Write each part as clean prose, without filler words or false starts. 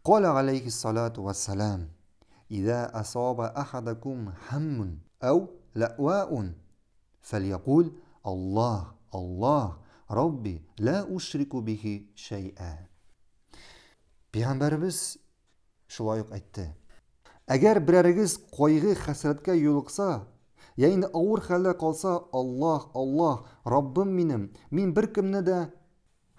قال عليه الصلاة والسلام إذا أصاب أحدكم هم أو لأواء فليقول الله الله ربي لا أشرك به شيئا. Peygamberimiz şulay uq aytdi. Agar birarigiz qo'yg'i hasratga yo'liqsa, ya'ni og'ir holda qolsa, Alloh, Alloh, Robbim menim, men bir kimni de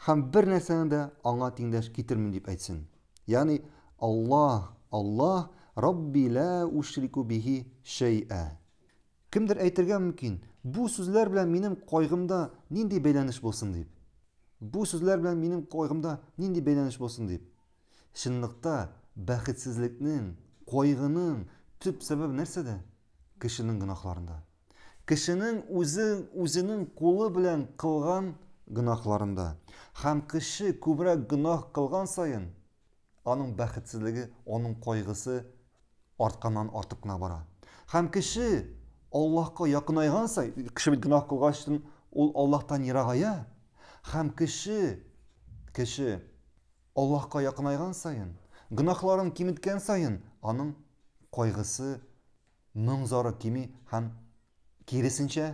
ham bir narsani de anga tengdosh keltirmin deb aytsin. Ya'ni Alloh, Alloh, Robbi la ushriku bihi shay'a. Kimdir aytirgan mumkin, bu so'zlar bilan mening qo'yg'imda nindi baylanish bo'lsin deb. Bu so'zlar bilan mening qo'yg'imda nindi baylanish bo'lsin deb. Şınlıqta baxtsizlikning, qo'yg'ining tüp sebebi narsada? Kishining gunohlarida. Kishining o'zining qo'li bilan qilgan gunohlarida. Ham kishi ko'proq gunoh qilgan sayin, onun baxtsizligi, onun qo'yg'isi ortqandan ortib qana bora. Ham kishi Allohga yaqinaygan sayin, kishi gunoh qilgan u Allohdan yiroqaya. Ham kishi Allah'a yakınaygan sayın, günahların kimitken sayın, onun qo'yg'isi mingzori kimi ham kerisincha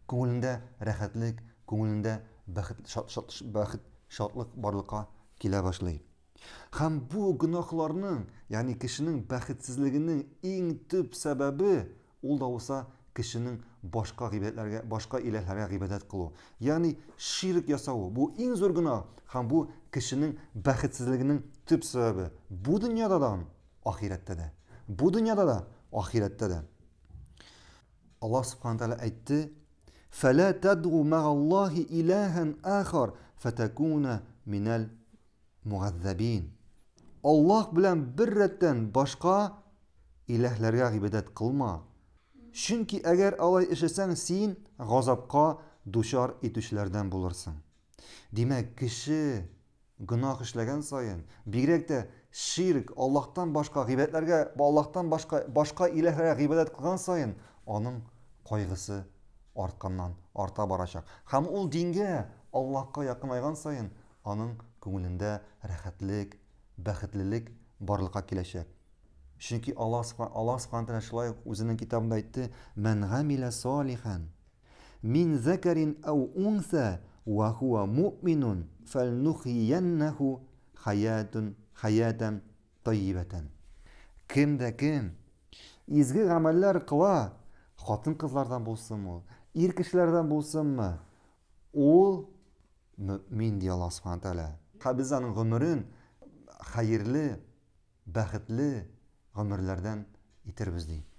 ko'nglida rahatlik, ko'nglida baxt, shodlik borliqqa kela boshlaydi. Ham bu gunohlarning, ya'ni kishining baxtsizligining eng tüp sababi ul da olsa kishining boshqa g'iybatlarga, boshqa ilahlarga g'ibodat qilish. Ya'ni shirk yasavu. Bu eng zo'r gunoh. Ham bu kishining baxtsizligining tüp sababi. Bu dunyoda da, oxiratda da. Bu dunyoda da, oxiratda da. Allah subhanahu taala aytdi: "Fala tad'u ma'allahi ilahan akhar fatakuna minal mu'azzabin." Allah bilan bir ratdan boshqa ilahlarga g'ibodat qilma. Chunki agar alay ishlasang, sen g'azabga dushor etishlardan bo'larsan. Demak, kishi gunoh ishlagan sayin, birakda shirk, Allohdan boshqa g'ibatlarga, Allohdan boshqa ilahlarga g'ibodat qilgan sayin, onun qo'yg'isi ortqandan orta boracak. Ham ul dinga, Allohga yaqinaygan sayin, onun ko'nglida rahatlik, baxtlilik borliqqa kelacak. Çünkü Allah subhanahu taala şulay o'zining kitobida aytdi: "Men g'amila solihan min zakarin aw unsa wa huwa mu'minun falnuhyiyannahu hayatan tayyibatan." Kimda kim izgi amallar qila, xotin qizlardan bo'lsinmi, er kishilardan bo'lsinmi, u mu'min diyor Allah subhanahu taala. Bizning umrin xayrli, baxtli ömürlerden yitiririz deyip.